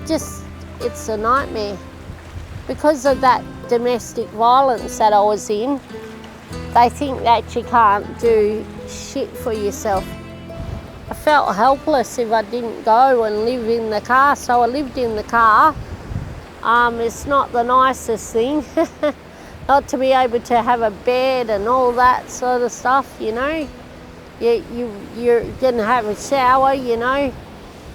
it's a nightmare. Because of that domestic violence that I was in, they think that you can't do shit for yourself. I felt helpless if I didn't go and live in the car, so I lived in the car. It's not the nicest thing, not to be able to have a bed and all that sort of stuff, you know. You're gonna have a shower, you know.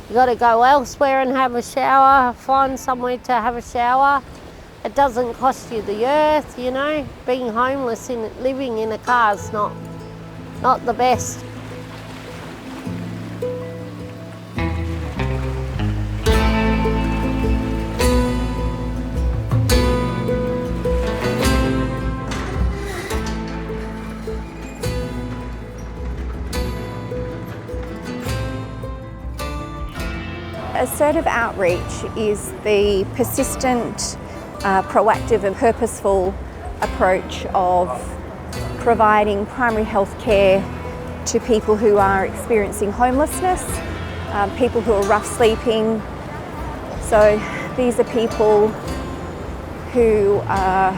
You gotta go elsewhere and have a shower, find somewhere to have a shower. It doesn't cost you the earth, you know. Being homeless and living in a car is not the best. Assertive outreach is the persistent, proactive and purposeful approach of providing primary health care to people who are experiencing homelessness, people who are rough sleeping. So these are people who are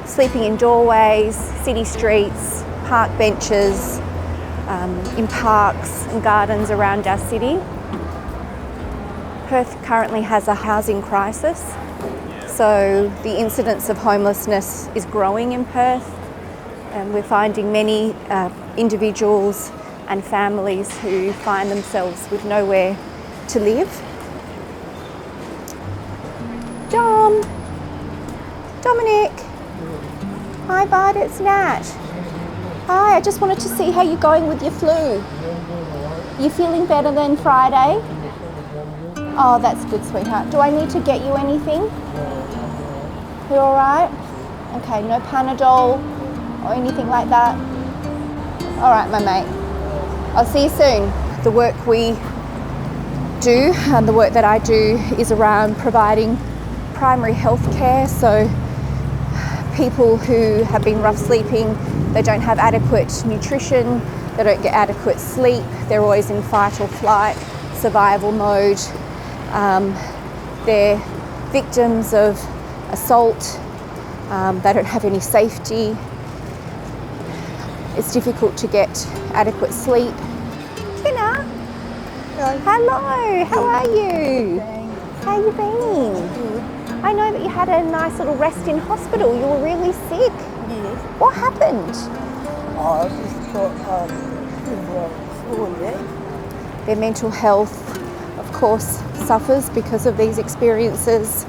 sleeping in doorways, city streets, park benches, in parks and gardens around our city. Perth currently has a housing crisis, so the incidence of homelessness is growing in Perth, and we're finding many individuals and families who find themselves with nowhere to live. Dominic! Hi bud, it's Nat. Hi, I just wanted to see how you're going with your flu. You feeling better than Friday? Oh, that's good, sweetheart. Do I need to get you anything? You all right? Okay, no Panadol or anything like that? All right, my mate. I'll see you soon. The work we do, and the work that I do, is around providing primary health care. So people who have been rough sleeping, they don't have adequate nutrition, they don't get adequate sleep, they're always in fight or flight, survival mode. They're victims of assault, they don't have any safety. It's difficult to get adequate sleep. Tina! Hello, how are you? How you been? I know that you had a nice little rest in hospital. You were really sick. Yes. What happened? I just got Their mental health, of course, suffers because of these experiences.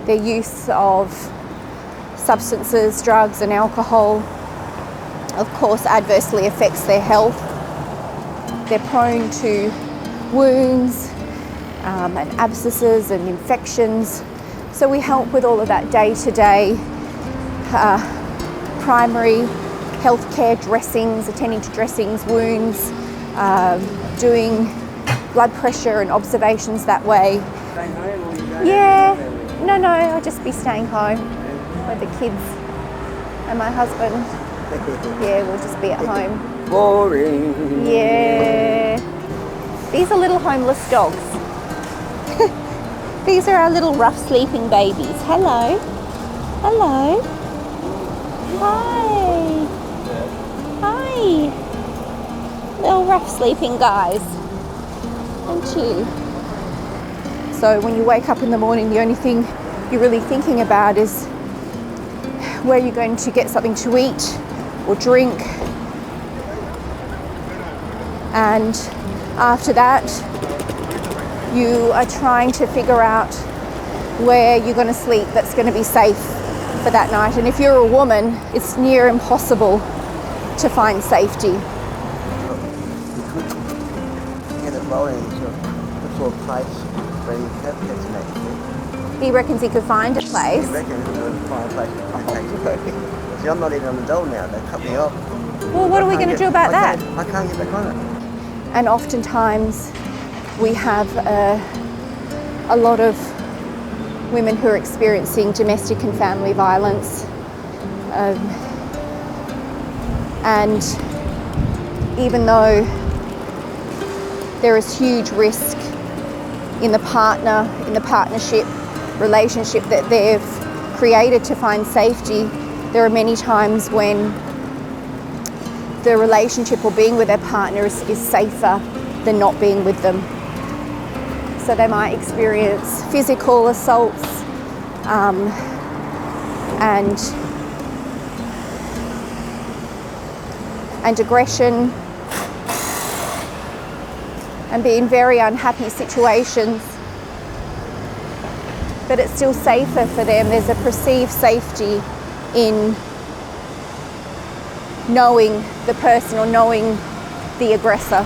Their use of substances, drugs and alcohol, of course, adversely affects their health. They're prone to wounds and abscesses and infections. So we help with all of that day-to-day primary healthcare dressings, attending to dressings, wounds, doing blood pressure and observations that way. Yeah, no, I'll just be staying home with the kids and my husband. Yeah, we'll just be at home. boring. Yeah. These are little homeless dogs. These are our little rough sleeping babies. Hello. Hello. Hi. Hi. Little rough sleeping guys. Aren't you? So when you wake up in the morning, the only thing you're really thinking about is where you're going to get something to eat or drink. And after that, you are trying to figure out where you're going to sleep that's going to be safe for that night. And if you're a woman, it's near impossible to find safety. You could get it rolling to a place where you have this next. He reckons he could find a place. I reckon we'll find a place that takes it. See, I'm not even on the dole now. They cut me off. Well, what are we going to do about that? I can't get back on it. And oftentimes we have a lot of women who are experiencing domestic and family violence. And even though there is huge risk in the partnership relationship that they've created to find safety, there are many times when the relationship or being with their partner is safer than not being with them. So they might experience physical assaults and aggression and be in very unhappy situations. But it's still safer for them. There's a perceived safety in knowing the person or knowing the aggressor.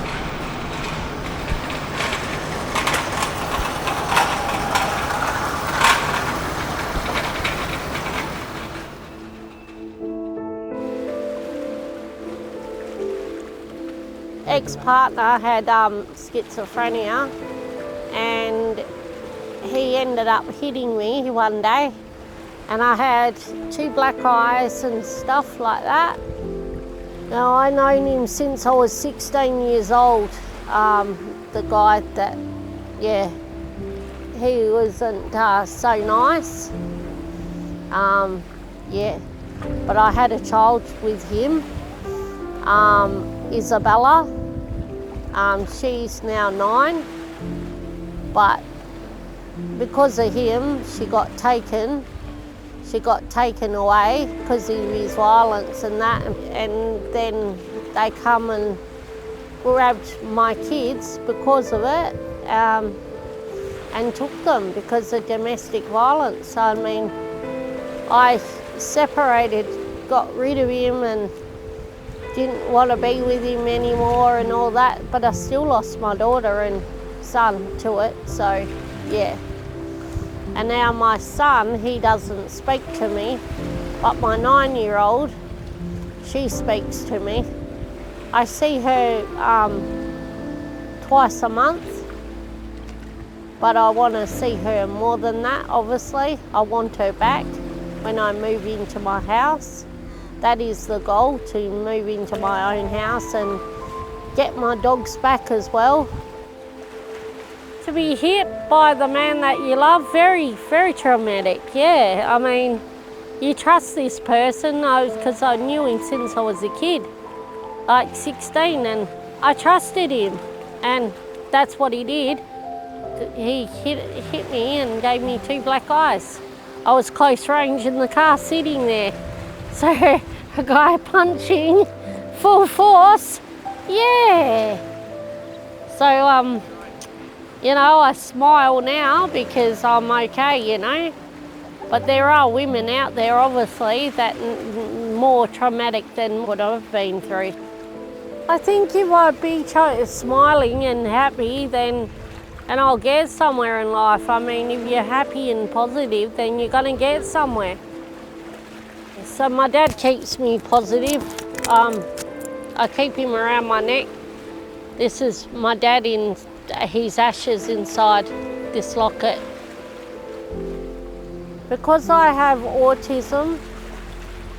Ex-partner had schizophrenia, and he ended up hitting me one day, and I had 2 black eyes and stuff like that. Now, I known him since I was 16 years old. The guy that, yeah, he wasn't so nice. Yeah, but I had a child with him, Isabella. She's now 9, but because of him, she got taken away because of his violence and that, and then they come and grabbed my kids because of it, and took them because of domestic violence. I mean, I separated, got rid of him and didn't want to be with him anymore and all that, but I still lost my daughter and son to it, so yeah. And now my son, he doesn't speak to me, but my 9-year-old, she speaks to me. I see her twice a month, but I want to see her more than that, obviously. I want her back when I move into my house. That is the goal, to move into my own house and get my dogs back as well. To be hit by the man that you love, very, very traumatic, yeah. I mean, you trust this person, because I knew him since I was a kid, like 16, and I trusted him, and that's what he did. He hit me and gave me 2 black eyes. I was close range in the car sitting there. So a guy punching full force, yeah. So, you know, I smile now because I'm okay, you know. But there are women out there, obviously, that more traumatic than what I've been through. I think if I'd be smiling and happy, then I'll get somewhere in life. I mean, if you're happy and positive, then you're gonna get somewhere. So my dad keeps me positive. I keep him around my neck. This is my dad in his ashes inside this locket. Because I have autism,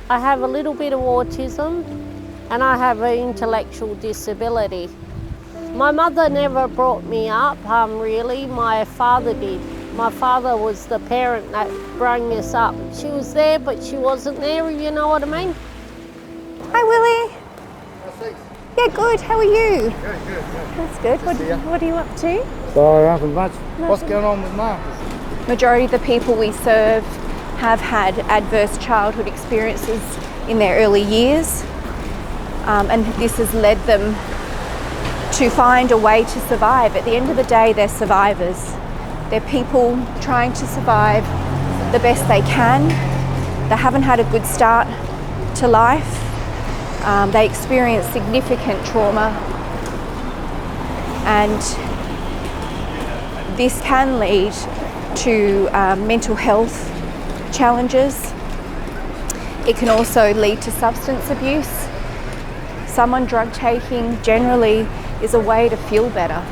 I have a little bit of autism, and I have an intellectual disability. My mother never brought me up, really, my father did. My father was the parent that brought us up. She was there, but she wasn't there, you know what I mean? Hi, Willie. Thanks. Yeah, good. How are you? Good. That's good. What are you up to? Sorry, nothing much. What's going on with Mark? Majority of the people we serve have had adverse childhood experiences in their early years, and this has led them to find a way to survive. At the end of the day, they're survivors. They're people trying to survive the best they can. They haven't had a good start to life. They experience significant trauma, and this can lead to mental health challenges. It can also lead to substance abuse. Someone drug taking generally is a way to feel better.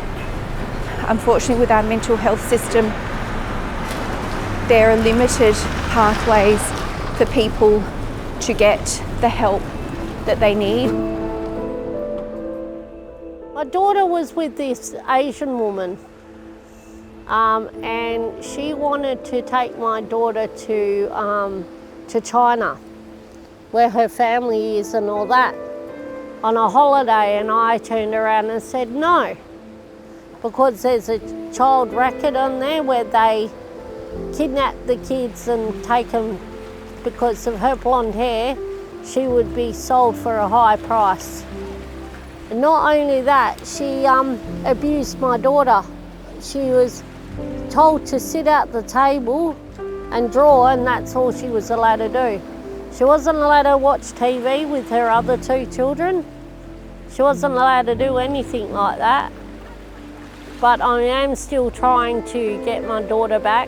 Unfortunately, with our mental health system, there are limited pathways for people to get the help that they need. My daughter was with this Asian woman, and she wanted to take my daughter to China, where her family is and all that, on a holiday, and I turned around and said no, because there's a child racket on there where they kidnap the kids and take them. Because of her blonde hair, she would be sold for a high price. And not only that, she abused my daughter. She was told to sit at the table and draw, and that's all she was allowed to do. She wasn't allowed to watch TV with her other two children. She wasn't allowed to do anything like that. But I am still trying to get my daughter back.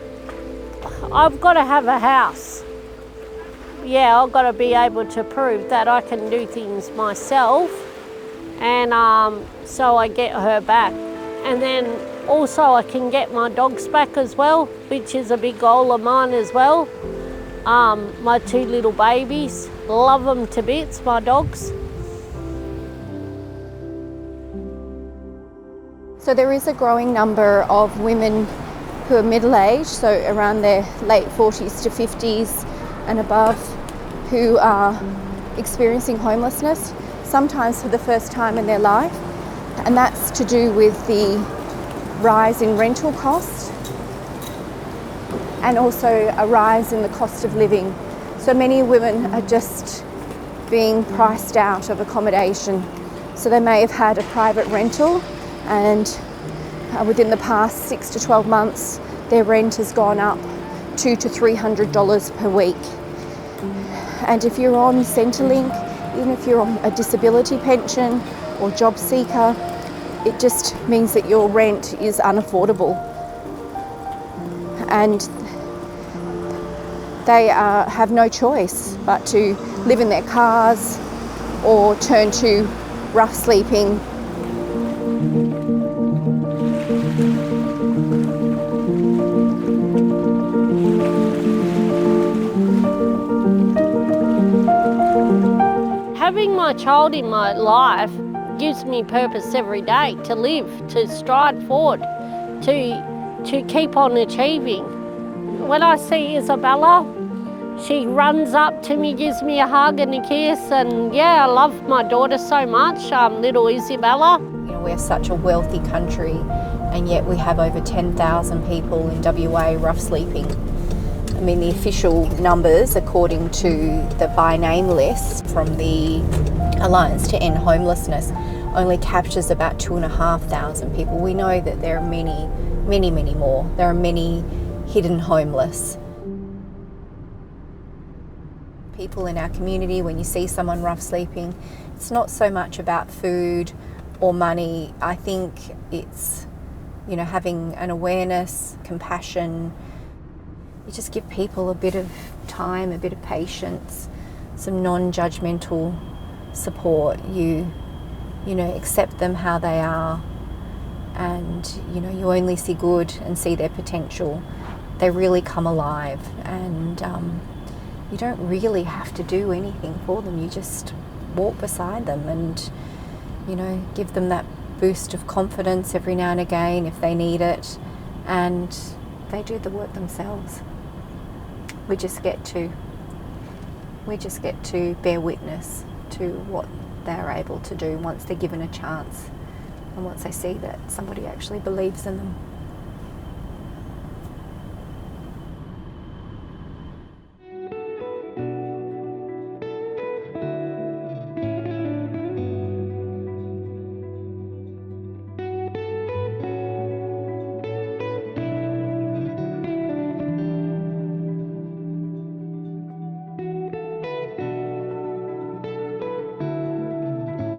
I've got to have a house. Yeah, I've got to be able to prove that I can do things myself, and so I get her back. And then also I can get my dogs back as well, which is a big goal of mine as well. My two little babies, love them to bits, my dogs. So there is a growing number of women who are middle-aged, so around their late 40s to 50s and above, who are experiencing homelessness, sometimes for the first time in their life. And that's to do with the rise in rental costs and also a rise in the cost of living. So many women are just being priced out of accommodation. So they may have had a private rental, and within the past 6 to 12 months, their rent has gone up $200 to $300 per week. And if you're on Centrelink, even if you're on a disability pension or job seeker, it just means that your rent is unaffordable. And they have no choice but to live in their cars or turn to rough sleeping. Having my child in my life gives me purpose every day to live, to stride forward, to keep on achieving. When I see Isabella, she runs up to me, gives me a hug and a kiss, and yeah, I love my daughter so much, little Isabella. You know, we're such a wealthy country, and yet we have over 10,000 people in WA rough sleeping. I mean, the official numbers, according to the by name list from the Alliance to End Homelessness, only captures about 2,500 people. We know that there are many, many, many more. There are many hidden homeless. People in our community, when you see someone rough sleeping, it's not so much about food or money. I think it's, you know, having an awareness, compassion. You just give people a bit of time, a bit of patience, some non-judgmental support. You know, accept them how they are, and you know, you only see good and see their potential. They really come alive, and you don't really have to do anything for them. You just walk beside them and, you know, give them that boost of confidence every now and again if they need it, and they do the work themselves. We just get to bear witness to what they're able to do once they're given a chance, and once they see that somebody actually believes in them.